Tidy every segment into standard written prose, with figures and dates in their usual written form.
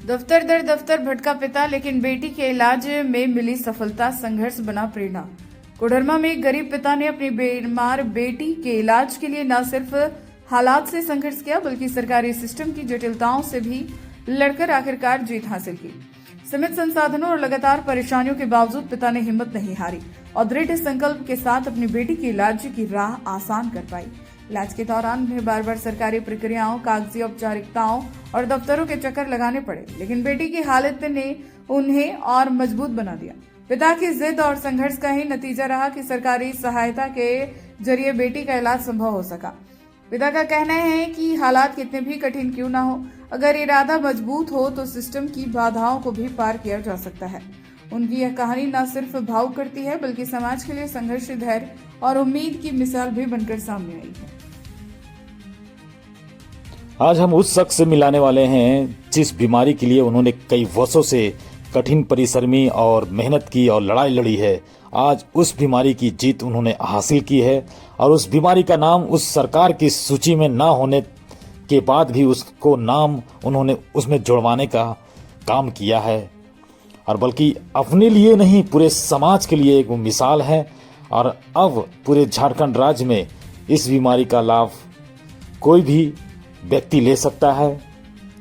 दफ्तर दर दफ्तर भटका पिता, लेकिन बेटी के इलाज में मिली सफलता। संघर्ष बना प्रेरणा। कोडरमा में एक गरीब पिता ने अपनी बीमार बेटी के इलाज के लिए न सिर्फ हालात से संघर्ष किया, बल्कि सरकारी सिस्टम की जटिलताओं से भी लड़कर आखिरकार जीत हासिल की। सीमित संसाधनों और लगातार परेशानियों के बावजूद पिता ने हिम्मत नहीं हारी और दृढ़ संकल्प के साथ अपनी बेटी के इलाज की राह आसान कर पाई। इलाज के दौरान उन्हें बार बार सरकारी प्रक्रियाओं, कागजी औपचारिकताओं और दफ्तरों के चक्कर लगाने पड़े, लेकिन बेटी की हालत ने उन्हें और मजबूत बना दिया। पिता की जिद और संघर्ष का ही नतीजा रहा कि सरकारी सहायता के जरिए बेटी का इलाज संभव हो सका। पिता का कहना है कि हालात कितने भी कठिन क्यों ना हो, अगर इरादा मजबूत हो तो सिस्टम की बाधाओं को भी पार किया जा सकता है। उनकी यह कहानी न सिर्फ भावुक करती है, बल्कि समाज के लिए संघर्ष, धैर्य और उम्मीद की मिसाल भी बनकर सामने आई है। आज हम उस शख्स से मिलाने वाले हैं जिस बीमारी के लिए उन्होंने कई वर्षों से कठिन परिश्रमी और मेहनत की और लड़ाई लड़ी है। आज उस बीमारी की जीत उन्होंने हासिल की है और उस बीमारी का नाम उस सरकार की सूची में ना होने के बाद भी उसको नाम उन्होंने उसमें जुड़वाने का काम किया है, और बल्कि अपने लिए नहीं पूरे समाज के लिए एक वो मिसाल है। और अब पूरे झारखंड राज्य में इस बीमारी का लाभ कोई भी व्यक्ति ले सकता है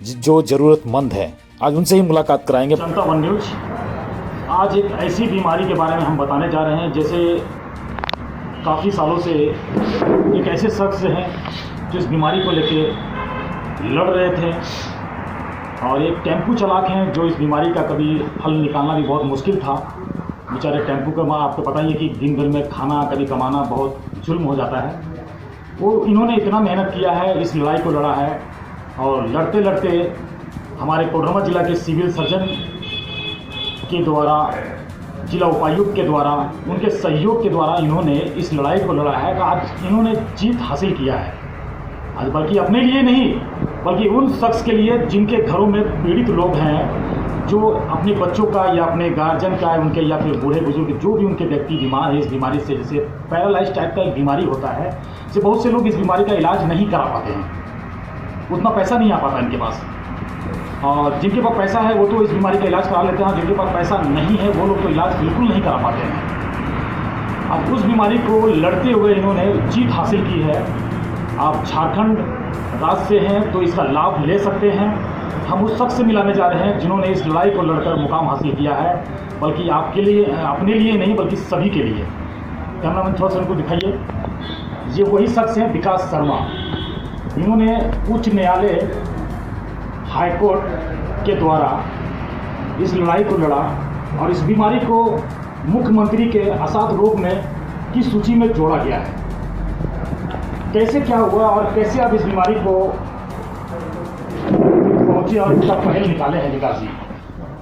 जो जरूरतमंद है। आज उनसे ही मुलाकात कराएंगे। जनता वन न्यूज आज एक ऐसी बीमारी के बारे में हम बताने जा रहे हैं, जैसे काफ़ी सालों से एक ऐसे शख्स हैं जो इस बीमारी को लेके लड़ रहे थे, और एक टेम्पू चालक हैं जो इस बीमारी का कभी हल निकालना भी बहुत मुश्किल था। बेचारे टेम्पू का माँ, आपको पता ही है कि दिन भर में खाना कभी कमाना बहुत जुल्म हो जाता है। वो इन्होंने इतना मेहनत किया है, इस लड़ाई को लड़ा है, और लड़ते लड़ते हमारे कोडरमा जिला के सिविल सर्जन के द्वारा, जिला उपायुक्त के द्वारा, उनके सहयोग के द्वारा इन्होंने इस लड़ाई को लड़ा है। आज इन्होंने जीत हासिल किया है। आज बल्कि अपने लिए नहीं, बल्कि उन शख्स के लिए जिनके घरों में पीड़ित लोग हैं, जो अपने बच्चों का या अपने गार्जियन का, उनके या फिर बूढ़े बुजुर्ग जो भी उनके व्यक्ति बीमार है इस बीमारी से, जैसे पैरालाइज टाइप का एक बीमारी होता है, जैसे बहुत से लोग इस बीमारी का इलाज नहीं करा पाते हैं, उतना पैसा नहीं आ पाता इनके पास। और जिनके पास पैसा है वो तो इस बीमारी का इलाज करा लेते हैं, जिनके पास पैसा नहीं है वो लोग तो इलाज बिल्कुल नहीं करा पाते हैं। अब उस बीमारी को लड़ते हुए इन्होंने जीत हासिल की है। आप झारखंड राज्य से हैं तो इसका लाभ ले सकते हैं। हम उस शख्स से मिलाने जा रहे हैं जिन्होंने इस लड़ाई को लड़कर मुकाम हासिल किया है, बल्कि आपके लिए, अपने लिए नहीं बल्कि सभी के लिए। कैमरामैन थोड़ा सा उनको दिखाइए। ये वही शख्स हैं, विकास शर्मा। इन्होंने उच्च न्यायालय, हाईकोर्ट के द्वारा इस लड़ाई को लड़ा और इस बीमारी को मुख्यमंत्री के असाध रोग में की सूची में जोड़ा गया है। कैसे क्या हुआ और कैसे आप इस बीमारी को पहुंचे और इसका पहल निकाले हैं, विकास जी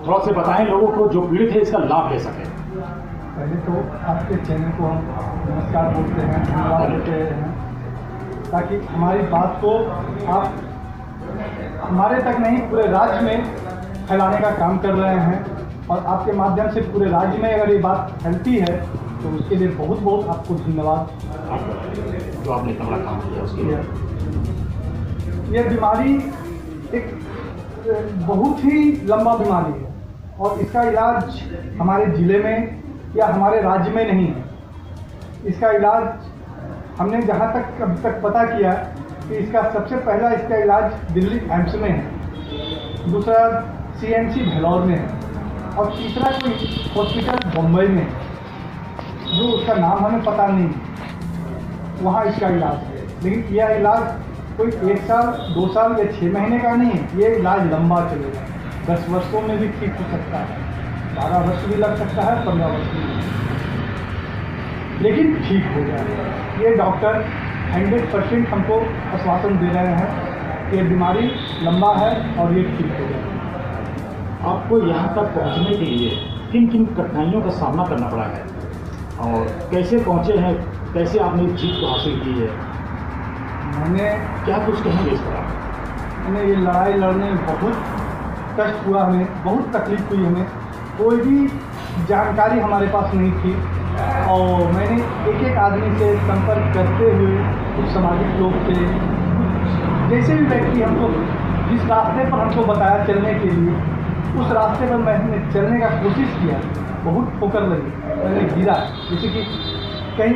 थोड़ा से बताएं लोगों को जो पीड़ित है इसका लाभ ले सके। पहले तो आपके चैनल को हम नमस्कार बोलते हैं, धन्यवाद देते हैं, ताकि हमारी बात को आप हमारे तक नहीं पूरे राज्य में फैलाने का काम कर रहे हैं। और आपके माध्यम से पूरे राज्य में अगर ये बात फैलती है तो उसके लिए बहुत बहुत आपको धन्यवाद, जो आपने कमरा काम किया उसके लिए। ये बीमारी एक बहुत ही लंबा बीमारी है और इसका इलाज हमारे ज़िले में या हमारे राज्य में नहीं है। इसका इलाज हमने जहाँ तक अभी तक पता किया कि इसका सबसे पहला इसका इलाज दिल्ली एम्स में है, दूसरा CMC भेलौर में है, और तीसरा कोई हॉस्पिटल बम्बई में है, जो उसका नाम हमें पता नहीं, वहाँ इसका इलाज है। लेकिन यह इलाज कोई 1 साल, 2 साल या 6 महीने का नहीं है। ये इलाज लंबा चलेगा, 10 वर्षों में भी ठीक हो सकता है, 12 वर्ष भी लग सकता है, 15 वर्ष भी, लेकिन ठीक हो जाएगा। ये डॉक्टर 100% हमको आश्वासन दे रहे हैं कि ये बीमारी लंबा है और ये ठीक हो जाएगा। आपको यहाँ तक पहुँचने के लिए किन किन कठिनाइयों का सामना करना पड़ा है और कैसे पहुँचे हैं, कैसे आपने इस जीत को हासिल की है? मैंने क्या कुछ कहेंगे इस पर? मैंने ये लड़ाई लड़ने में बहुत कष्ट हुआ, हमें बहुत तकलीफ हुई, हमें कोई भी जानकारी हमारे पास नहीं थी, और मैंने एक एक आदमी से संपर्क करते हुए, कुछ सामाजिक लोग थे, कुछ जैसे भी व्यक्ति हमको जिस रास्ते पर हमको बताया चलने के लिए, उस रास्ते पर मैंने चलने का कोशिश किया, बहुत ठोकर लगी, मैंने गिरा। जैसे कि कहीं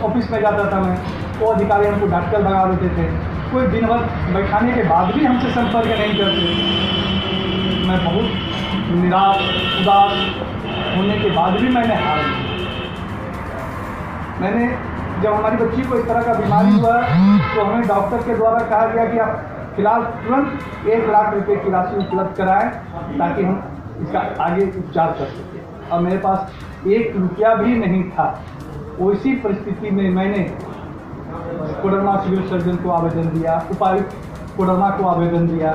ऑफिस में जाता था मैं, वो अधिकारी हमको डांटकर भगा देते थे, कोई दिन भर बैठाने के बाद भी हमसे संपर्क नहीं करते। मैं बहुत निराश उदास होने के बाद भी मैंने हार ली। मैंने जब हमारी बच्ची को इस तरह का बीमारी हुआ तो हमें डॉक्टर के द्वारा कहा गया कि आप फिलहाल तुरंत 1 लाख रुपए की राशि उपलब्ध कराएं ताकि हम इसका आगे उपचार कर सकें। और मेरे पास 1 रुपया भी नहीं था। उसी परिस्थिति में मैंने कोडरमा सिविल सर्जन को आवेदन दिया, उपायुक्त कोडरमा को आवेदन दिया,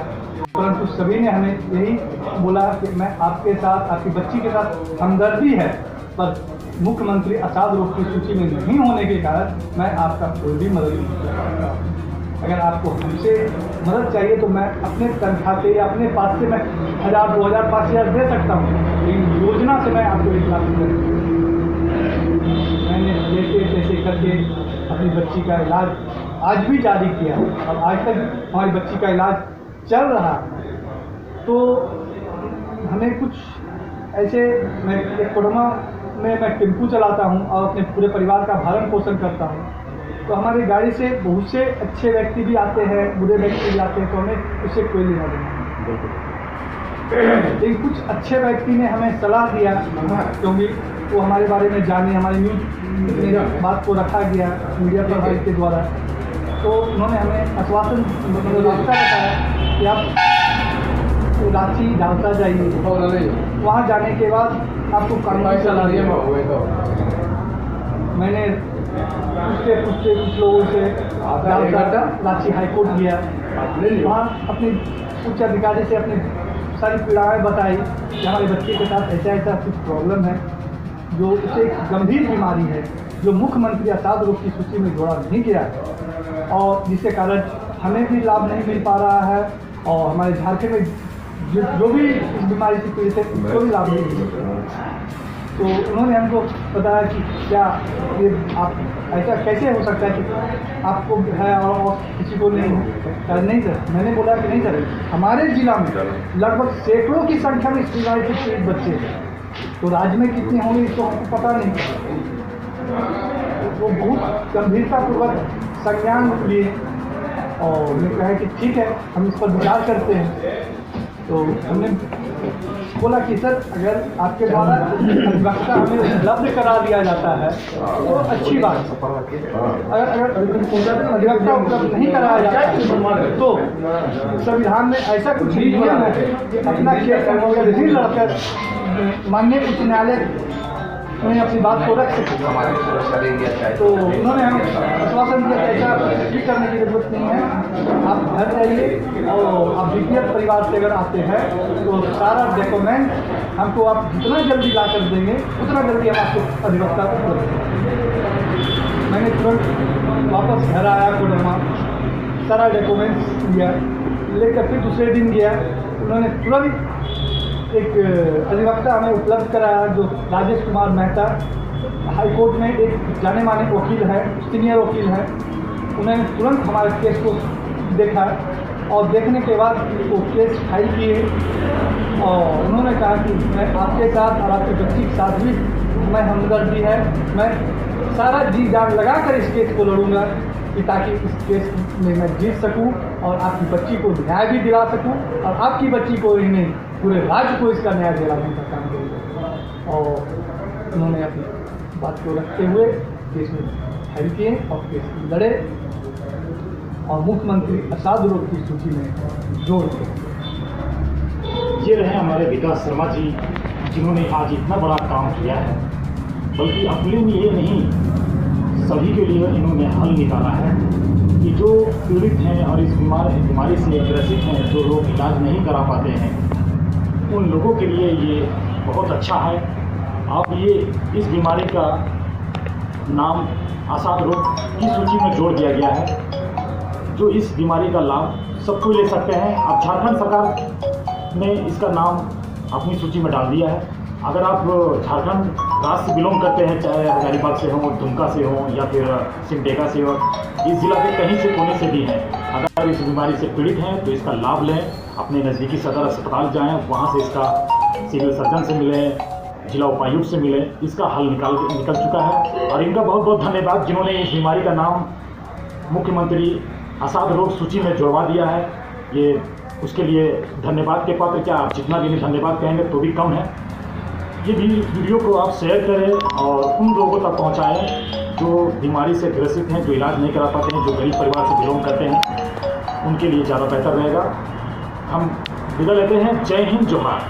परंतु सभी ने हमें यही बोला कि मैं आपके साथ, आपकी बच्ची के साथ हमदर्दी है, पर मुख्यमंत्री असाध रोग की सूची में नहीं होने के कारण मैं आपका कोई भी मदद नहीं कर सकता। अगर आपको हमसे मदद चाहिए तो मैं अपने तनख्वाह से या अपने पास से मैं 1000, 2000, 5000 दे सकता हूँ, लेकिन योजना से मैं आपको 1 लाख रुपये। मैंने जैसे तैसे करके अपनी बच्ची का इलाज आज भी जारी किया और आज तक हमारी बच्ची का इलाज चल रहा। तो हमें कुछ ऐसे, मैं एक कोडरमा में मैं टेम्पू चलाता हूँ और अपने पूरे परिवार का भरण पोषण करता हूँ, तो हमारी गाड़ी से बहुत से अच्छे व्यक्ति भी आते हैं, बुरे व्यक्ति भी आते हैं, तो हमें उससे कोई लेना देना नहीं। लेकिन कुछ अच्छे व्यक्ति ने हमें सलाह दिया, क्योंकि वो हमारे बारे में जाने, हमारे न्यूज़ में बात को रखा गया मीडिया प्रभारी के द्वारा, तो उन्होंने हमें आश्वासन रास्ता बताया कि आप रांची डालता जाइए, वहाँ जाने के बाद आपको कानूनी सलाह दिया। मैंने पूछते कुछ लोगों से रांची हाईकोर्ट गया, वहाँ अपने उच्च अधिकारी से अपनी सारी पीड़ाएँ बताई कि हमारे बच्चे के साथ ऐसा ऐसा कुछ प्रॉब्लम है, जो उसे एक गंभीर बीमारी है, जो मुख्यमंत्री असाध रोग की सूची में जोड़ा नहीं गया और जिसके कारण हमें भी लाभ नहीं मिल पा रहा है और हमारे झारखंड में जो भी इस बीमारी से पीड़ित है उसको भी लाभ नहीं मिल रहा है। तो उन्होंने हमको बताया कि क्या ये आप ऐसा कैसे हो सकता है कि आपको है और किसी को नहीं है। नहीं सर, मैंने बोला कि नहीं सर, हमारे जिला में लगभग सैकड़ों की संख्या में इस बीमारी से पीड़ित बच्चे हैं, तो राज्य में कितने होंगे इसको हमको पता नहीं। तो बहुत गंभीरतापूर्वक संज्ञान लिए और उन्होंने कहा कि ठीक है, हम इस पर विचार करते हैं। तो हमने बोला कि सर, अगर आपके द्वारा अधिवक्ता हमें उपलब्ध करा दिया जाता है तो अच्छी बात है। अगर अधिवक्ता उपलब्ध नहीं कराया जाता है तो संविधान में ऐसा कुछ नियम है कि अपना केस नहीं लड़कर माननीय उच्च न्यायालय में अपनी बात को रख सके। तो उन्होंने हमें आश्वासन दिया कि ऐसा भी करने की जरूरत नहीं है, आप घर जाइए और आप बीपीएल परिवार से अगर आते हैं तो सारा डॉक्यूमेंट हमको आप जितना जल्दी ला कर देंगे उतना जल्दी हम आपको अधिवक्ता को उपलब्ध करेंगे। मैंने तुरंत वापस घर आया कोडरमा, सारा डॉक्यूमेंट्स लिया, लेकर फिर दूसरे दिन गया, उन्होंने तुरंत एक अधिवक्ता हमें उपलब्ध कराया जो राजेश कुमार मेहता, हाईकोर्ट में एक जाने माने वकील है, सीनियर वकील है। उन्होंने तुरंत हमारे केस को देखा और देखने के बाद वो केस फाइल किए और उन्होंने कहा कि मैं आपके साथ और आपकी बच्ची के साथ भी मैं हमदर्दी है, मैं सारा जी जान लगा कर इस केस को लड़ूंगा कि ताकि इस केस में मैं जीत सकूं और आपकी बच्ची को न्याय भी दिला सकूं और आपकी बच्ची को ही नहीं पूरे राज्य को इसका न्याय दिलाने का काम करेगा। और उन्होंने अपनी बात को रखते हुए केस में फाइल किए और केस लड़े और मुख्यमंत्री असाध रोग की सूची में जोड़ दिए। ये रहे हमारे विकास शर्मा जी, जिन्होंने आज इतना बड़ा काम किया है, बल्कि अपने लिए नहीं सभी के लिए इन्होंने हल निकाला है कि जो पीड़ित हैं और इस बीमारी से ग्रसित हैं, जो लोग इलाज नहीं करा पाते हैं, उन लोगों के लिए ये बहुत अच्छा है। अब ये इस बीमारी का नाम असाध रोग की सूची में जोड़ दिया गया है, जो इस बीमारी का लाभ सबको ले सकते हैं। अब झारखंड सरकार ने इसका नाम अपनी सूची में डाल दिया है। अगर आप झारखंड राज्य से बिलोंग करते हैं, चाहे हजारीबाग से हो, दुमका से हो या फिर सिमडेगा से हो, इस जिला के कहीं से कोने से भी हैं, अगर इस बीमारी से पीड़ित हैं तो इसका लाभ लें, अपने नज़दीकी सदर अस्पताल जाएं, वहाँ से इसका सिविल सर्जन से मिलें, जिला उपायुक्त से मिलें, इसका हल निकल चुका है। और इनका बहुत बहुत धन्यवाद जिन्होंने इस बीमारी का नाम मुख्यमंत्री असाध्य रोग सूची में जुड़वा दिया है। ये उसके लिए धन्यवाद के पात्र, क्या आप जितना भी धन्यवाद कहेंगे तो भी कम है। ये भी वीडियो को आप शेयर करें और उन लोगों तक पहुंचाएं जो बीमारी से ग्रसित हैं, जो इलाज नहीं करा पाते हैं, जो गरीब परिवार से बिलोंग करते हैं, उनके लिए ज़्यादा बेहतर रहेगा। हम विदा लेते हैं। जय हिंद, जोहार।